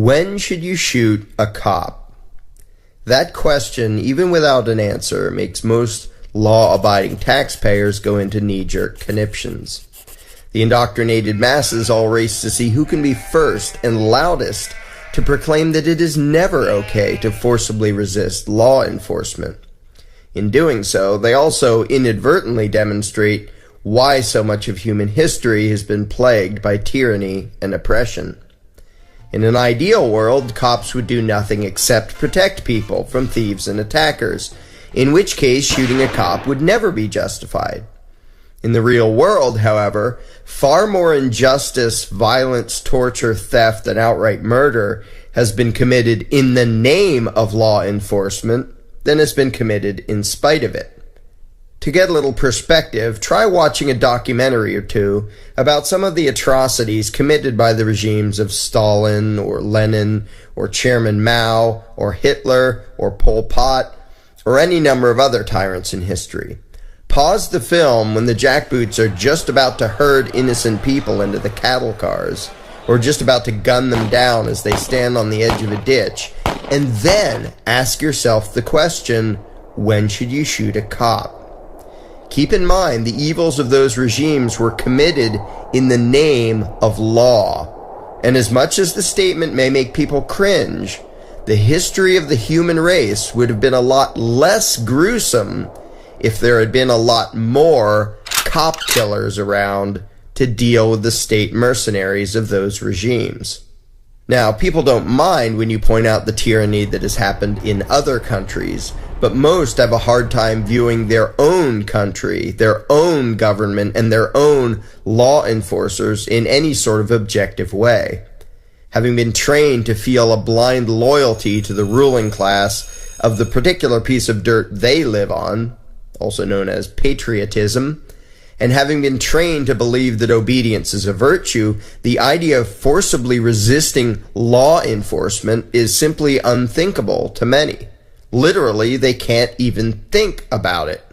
When should you shoot a cop? That question, even without an answer, makes most law-abiding taxpayers go into knee-jerk conniptions. The indoctrinated masses all race to see who can be first and loudest to proclaim that it is never okay to forcibly resist law enforcement. In doing so, they also inadvertently demonstrate why so much of human history has been plagued by tyranny and oppression. In an ideal world, cops would do nothing except protect people from thieves and attackers, in which case shooting a cop would never be justified. In the real world, however, far more injustice, violence, torture, theft, and outright murder has been committed in the name of law enforcement than has been committed in spite of it. To get a little perspective, try watching a documentary or two about some of the atrocities committed by the regimes of Stalin or Lenin or Chairman Mao or Hitler or Pol Pot or any number of other tyrants in history. Pause the film when the jackboots are just about to herd innocent people into the cattle cars or just about to gun them down as they stand on the edge of a ditch, and then ask yourself the question, when should you shoot a cop? Keep in mind, the evils of those regimes were committed in the name of law. And as much as the statement may make people cringe, the history of the human race would have been a lot less gruesome if there had been a lot more cop killers around to deal with the state mercenaries of those regimes. Now, people don't mind when you point out the tyranny that has happened in other countries, but most have a hard time viewing their own country, their own government, and their own law enforcers in any sort of objective way. Having been trained to feel a blind loyalty to the ruling class of the particular piece of dirt they live on, also known as patriotism, and having been trained to believe that obedience is a virtue, the idea of forcibly resisting law enforcement is simply unthinkable to many. Literally, they can't even think about it.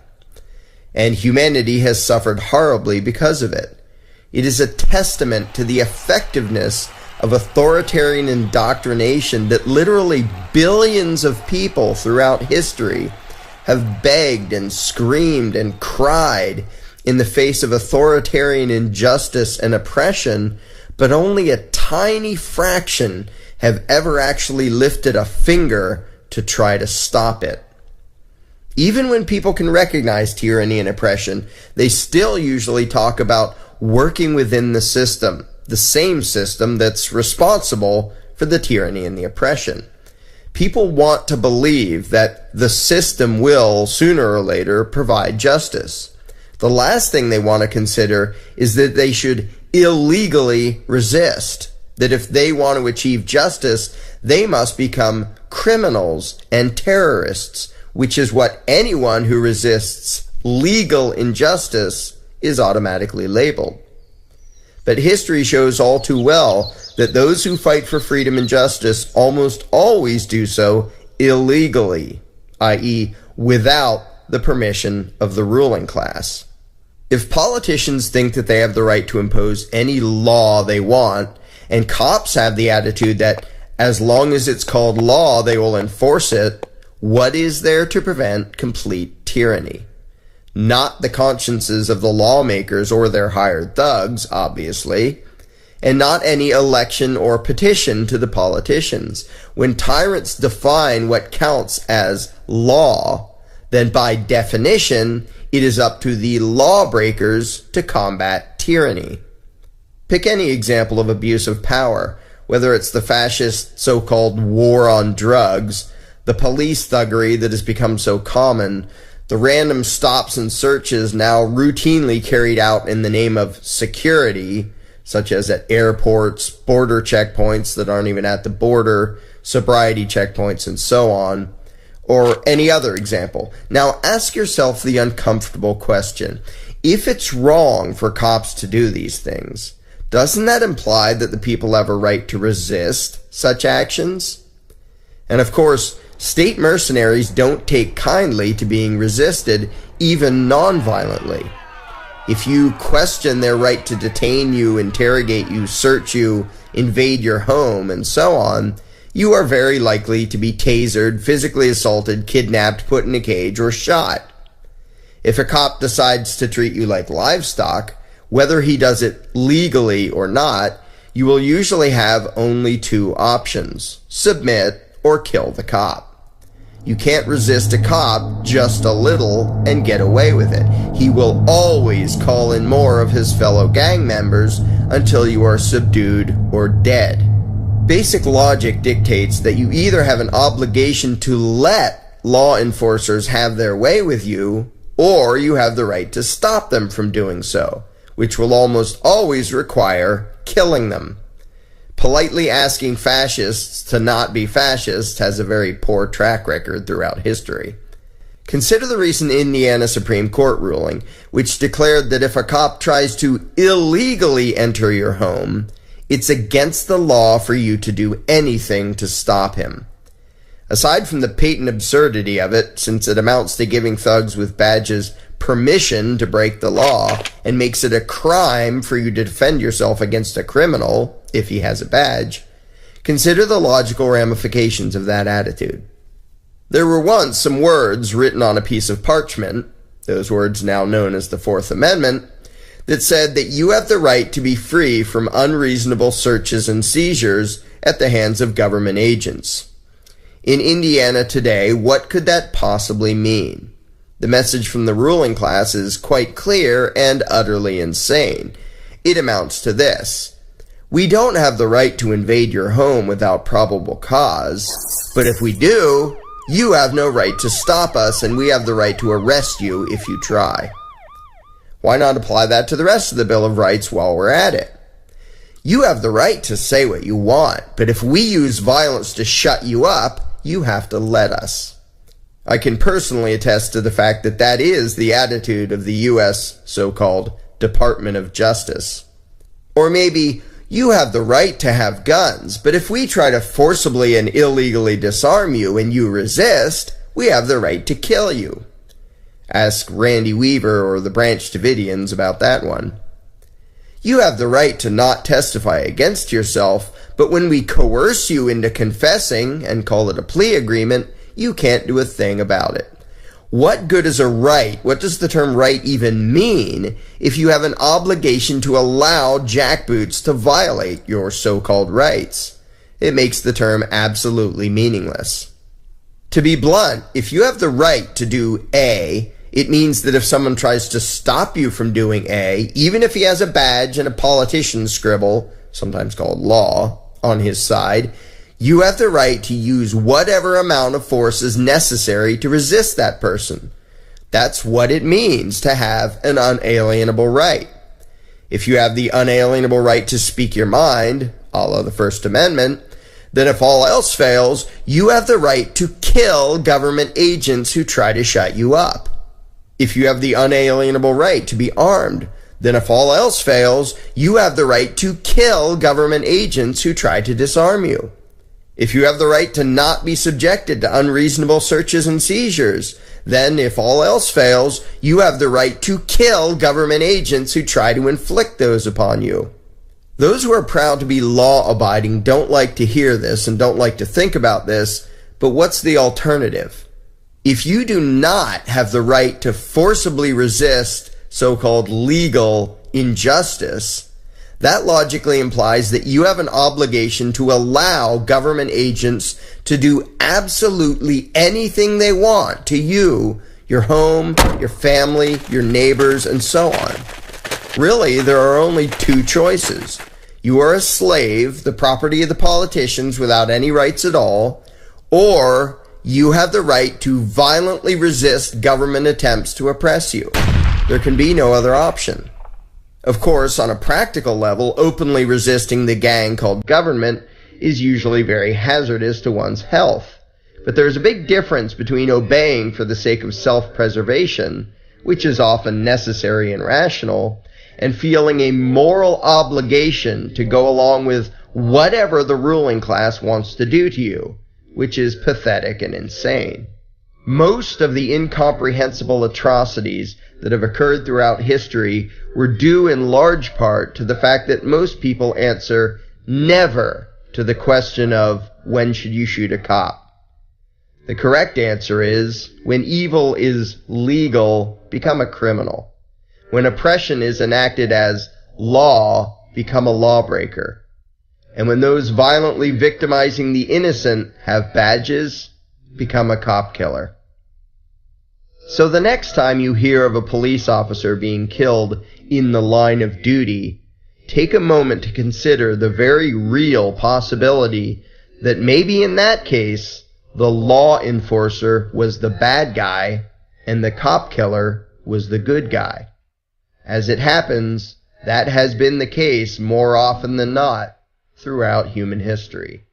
And humanity has suffered horribly because of it. It is a testament to the effectiveness of authoritarian indoctrination that literally billions of people throughout history have begged and screamed and cried in the face of authoritarian injustice and oppression, but only a tiny fraction have ever actually lifted a finger to try to stop it. Even when people can recognize tyranny and oppression, they still usually talk about working within the system, the same system that's responsible for the tyranny and the oppression. People want to believe that the system will, sooner or later, provide justice. The last thing they want to consider is that they should illegally resist, that if they want to achieve justice, they must become criminals and terrorists, which is what anyone who resists legal injustice is automatically labeled. But history shows all too well that those who fight for freedom and justice almost always do so illegally, i.e., without the permission of the ruling class. If politicians think that they have the right to impose any law they want, and cops have the attitude that as long as it's called law, they will enforce it, what is there to prevent complete tyranny? Not the consciences of the lawmakers or their hired thugs, obviously, and not any election or petition to the politicians. When tyrants define what counts as law, then by definition, it is up to the lawbreakers to combat tyranny. Pick any example of abuse of power, whether it's the fascist so-called war on drugs, the police thuggery that has become so common, the random stops and searches now routinely carried out in the name of security, such as at airports, border checkpoints that aren't even at the border, sobriety checkpoints, and so on, or any other example. Now ask yourself the uncomfortable question. If it's wrong for cops to do these things, doesn't that imply that the people have a right to resist such actions? And of course, state mercenaries don't take kindly to being resisted, even non-violently. If you question their right to detain you, interrogate you, search you, invade your home, and so on, you are very likely to be tasered, physically assaulted, kidnapped, put in a cage, or shot. If a cop decides to treat you like livestock, whether he does it legally or not, you will usually have only two options: submit or kill the cop. You can't resist a cop just a little and get away with it. He will always call in more of his fellow gang members until you are subdued or dead. Basic logic dictates that you either have an obligation to let law enforcers have their way with you, or you have the right to stop them from doing so, which will almost always require killing them. Politely asking fascists to not be fascists has a very poor track record throughout history. Consider the recent Indiana Supreme Court ruling, which declared that if a cop tries to illegally enter your home, it's against the law for you to do anything to stop him. Aside from the patent absurdity of it, since it amounts to giving thugs with badges permission to break the law and makes it a crime for you to defend yourself against a criminal, if he has a badge, consider the logical ramifications of that attitude. There were once some words written on a piece of parchment, those words now known as the Fourth Amendment, that said that you have the right to be free from unreasonable searches and seizures at the hands of government agents. In Indiana today, what could that possibly mean? The message from the ruling class is quite clear and utterly insane. It amounts to this: we don't have the right to invade your home without probable cause, but if we do, you have no right to stop us, and we have the right to arrest you if you try. Why not apply that to the rest of the Bill of Rights while we're at it? You have the right to say what you want, but if we use violence to shut you up, you have to let us. I can personally attest to the fact that that is the attitude of the U.S. so-called Department of Justice. Or maybe, you have the right to have guns, but if we try to forcibly and illegally disarm you and you resist, we have the right to kill you. Ask Randy Weaver or the Branch Davidians about that one. You have the right to not testify against yourself, but when we coerce you into confessing and call it a plea agreement, you can't do a thing about it. What good is a right? What does the term right even mean if you have an obligation to allow jackboots to violate your so-called rights? It makes the term absolutely meaningless. To be blunt, if you have the right to do A, it means that if someone tries to stop you from doing A, even if he has a badge and a politician's scribble, sometimes called law, on his side, you have the right to use whatever amount of force is necessary to resist that person. That's what it means to have an unalienable right. If you have the unalienable right to speak your mind, a la the First Amendment, then if all else fails, you have the right to kill government agents who try to shut you up. If you have the unalienable right to be armed, then if all else fails, you have the right to kill government agents who try to disarm you. If you have the right to not be subjected to unreasonable searches and seizures, then if all else fails, you have the right to kill government agents who try to inflict those upon you. Those who are proud to be law-abiding don't like to hear this and don't like to think about this, but what's the alternative? If you do not have the right to forcibly resist so-called legal injustice, that logically implies that you have an obligation to allow government agents to do absolutely anything they want to you, your home, your family, your neighbors, and so on. Really, there are only two choices. You are a slave, the property of the politicians without any rights at all, or you have the right to violently resist government attempts to oppress you. There can be no other option. Of course, on a practical level, openly resisting the gang called government is usually very hazardous to one's health. But there is a big difference between obeying for the sake of self-preservation, which is often necessary and rational, and feeling a moral obligation to go along with whatever the ruling class wants to do to you, which is pathetic and insane. Most of the incomprehensible atrocities that have occurred throughout history were due in large part to the fact that most people answer never to the question of when should you shoot a cop. The correct answer is when evil is legal, become a criminal. When oppression is enacted as law, become a lawbreaker. And when those violently victimizing the innocent have badges, become a cop killer. So the next time you hear of a police officer being killed in the line of duty, take a moment to consider the very real possibility that maybe in that case, the law enforcer was the bad guy and the cop killer was the good guy. As it happens, that has been the case more often than not throughout human history.